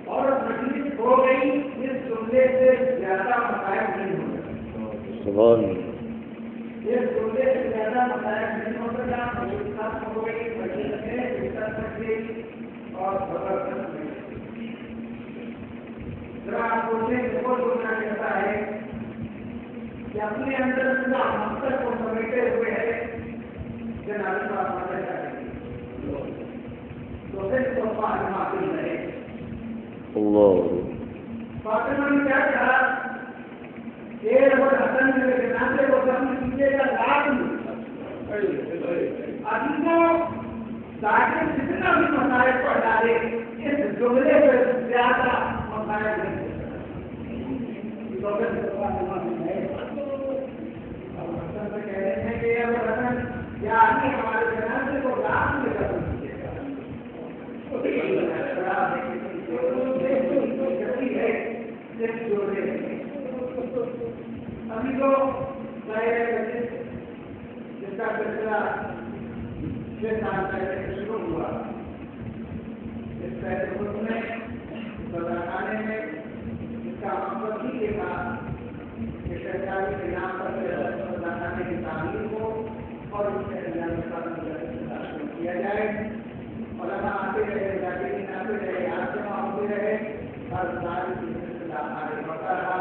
اور مجلس ہو گئی اس جملے سے زیادہ مسائل نہیں ہوتے، اس جملے سے زیادہ مسائل نہیں ہوتے، مجلس ہو گئی مجلس میں دقت بچ گئی اور زبردست نہیں۔ ذرا آپ سوچیں کہ وہ سوچنا کہتا ہے کہ اپنے اندر پورا مقصد کو سمیٹے ہوئے ہے کہ نالی کا مدد کریں تو پھر تو معافی رہے۔ فاطمہ نے کیا کہا شیر اور حسن کے ناطے کو سمجھ کیجیے گا لاکھ ابھی تو تاکہ جتنا بھی مسائل پر ڈالے اس جملے پہ زیادہ مسائل نہیں حسن سے کہہ رہے ہیں کہ یہ حسن یا آدمی ہمارے جنازے کو لاکھ میں ختم کیجیے گا۔ ابھی تو جس کا سلسلہ 6 سال پہلے شروع ہوا، اس پہلے ملک میں خانے میں اس کا مقصد ہی یہ تھا کہ سرکاری کے نام پر خانے کی تعمیر ہو اور اس کے انجام کیا جائے، علماء آتے رہے، جاگرین آتے رہے، یاد جمع ہوتے رہے، ہر سال کی سلسلہ آگے بڑھتا رہا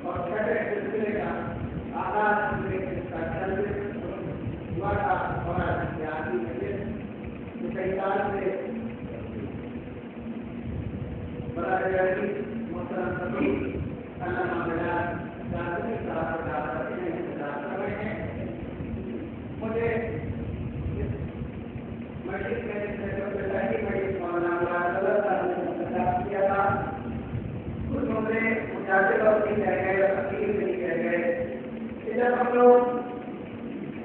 اور چھٹے سلسلے کا آغاز کا ہوا تھا اور آدمی کئی سال سے بڑا محترم سبھی علامہ بلال جانتے صاحب کا انتظار کر رہے ہیں۔ مجھے مجلس میں مجلس مولانا مراد کیا تھا، کچھ جملے مجاہد اور نہیں کہہ گئے اور تقریر نہیں کہہ گئے کہ جب ہم لوگ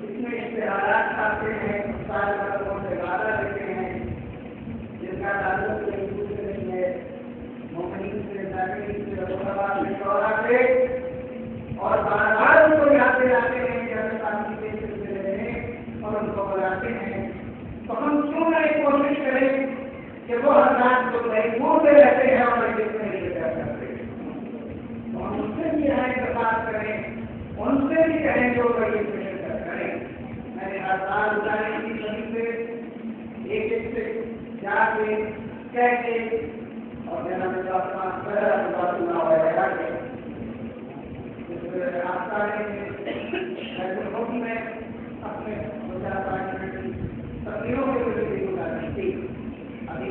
اس میں اشتہارات چھاپتے ہیں، سال بھر سے وعدہ دیتے ہیں جس کا تعلق یہود سے نہیں ہے، مومنین سے، ذاکرین سے، علماء سے، شعراء سے، اور بار بار ان کو یاد دلاتے ہیں کہ ہمیں تعلیم کے سلسلے میں اور ان کو بلاتے ہیں، تو ہم کیوں نہ یہ کوشش کریں کہ وہ حضرات جو محفوظ میں رہتے ہیں اور مجلس میں نہیں رہا کرتے تو ہم ان سے بھی رائے بات کریں، ان سے بھی کہیں جو بڑی کوشش کریں۔ میں نے ہر سال اتارے کی زمین سے ایک ایک سے جا کے کہہ کے اور جناب میں اپنے تقریروں کے لیے تھی۔ ابھی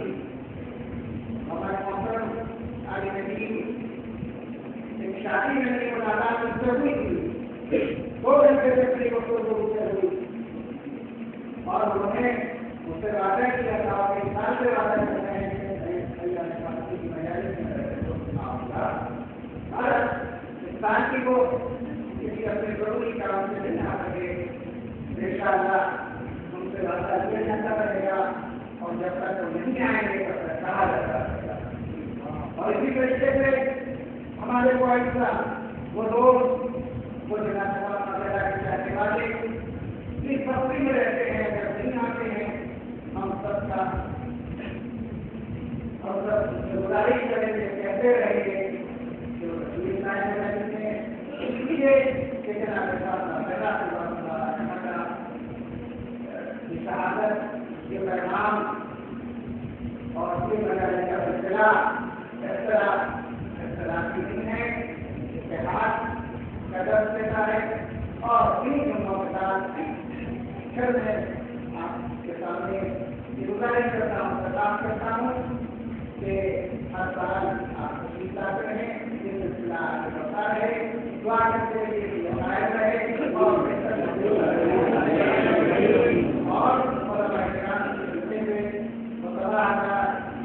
ہمارے محترم علی ندیم ایک شادی میں میری ملاقات اس سے ہوئی تھی، 2 گھنٹے سے قریب گفتگو ہوئی اور انہوں نے مجھ سے وعدہ کیا تھا کہ ایک سال سے وعدہ کر رہے ہیں کہ مجالس پاکستان کی کو کسی اپنے ضروری کام سے نہیں آ سکے، انشاءاللہ ان سے وعدہ کیا جاتا رہے گا اور جب تک وہ نہیں آئیں گے تب تک کہا جاتا رہے گا۔ اور اسی طریقے سے ہمارے کو ایسا وہ لوگ وہ جناب وغیرہ کے چاہنے والے اس سفری میں پھر میں آپ کے سامنے گزارش کرتا ہوں، درخواست کرتا ہوں کہ ہر سال آپ تشریف لاتے رہیں، یہ سلسلہ آگے بڑھتا رہے، دعا کرتے رہیے کہ یہ قائم رہے اور بہتر اور علماء کرام سے ملتے ہوئے مطالعہ کا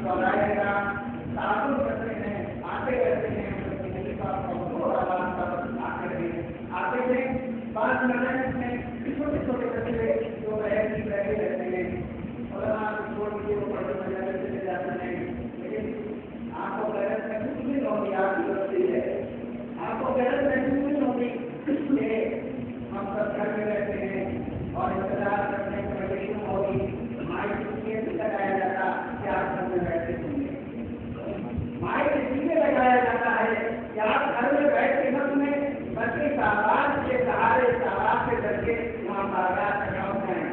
سوالائے کا تعاون کرتے ہیں، آتے رہتے ہیں، آتے ہیں بعض مذاہب میں چھوٹے چھوٹے بچے جو بیٹھے رہتے ہیں علماء کو چھوڑ کے وہ بڑے مجالس سے چلے جاتے ہیں، لیکن آپ کو غیرت محسوس نہیں ہوگی، آپ کی غلطی ہے، آپ کو غیرت محسوس نہیں ہوگی کہ ہم سب گھر میں رہتے ہیں اور انتظار کرنے کی مجبوری ہوگی، مائک اس لیے بھی لگایا جاتا کہ آپ گھر میں بیٹھے ہوں گے، مائک اس لیے لگایا جاتا ہے کہ آپ گھر میں بیٹھ کے نہ سنیں بلکہ تعداد کے سہارے تعداد کے ذریعے وہاں بارگاہ تک ہیں۔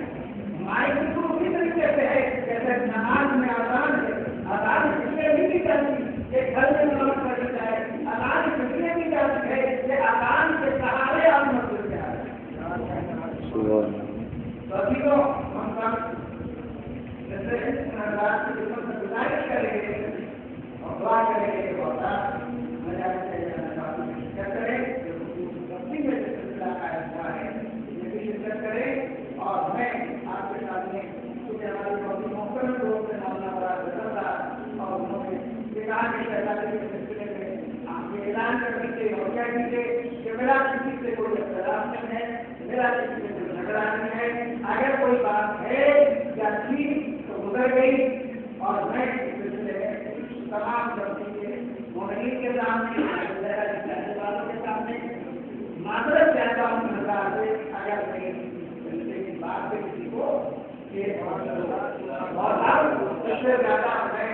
مائک کو اسی طریقے سے ہے جیسے نماز میں اذان ہے، اذان اس لیے نہیں کی جاتی کہ گھر میں نماز پڑھی جائے، اذان اس لیے کی جاتی ہے کہ اذان کے سہارے آپ مسجد میں آئے۔ تو ابھی تو ہم سب جیسے رات کی قسمت سے گزارش کریں گے اور دعا کریں گے کہ ہوتا مجھے شرکت کریں میں سلسلہ قائم ہوا ہے، یہ بھی شرکت کریں اور میں آپ کے سامنے کچھ ہمارے بہت محترم لوگ سے معاملہ بڑا گزر رہا اور انہوں نے یہ کہا کہ شہزادی کے سلسلے میں آپ یہ اعلان کر دیجیے اور کیا کیجیے کہ میرا کسی سے کوئی اختلاف نہیں ہے، میرا کسی سے کوئی جھگڑا نہیں ہے، اگر کوئی بات ہے یا تھی تو گزر گئی اور میں اس سلسلے میں تمام سبزی کے مومنین کے سامنے والوں کے سامنے معذرت چاہتا ہوں نظر سے اگر میری کی بات پہ کسی کو یہ اور اس سے زیادہ میں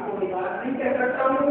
کوئی بات نہیں کہہ سکتا ہوں۔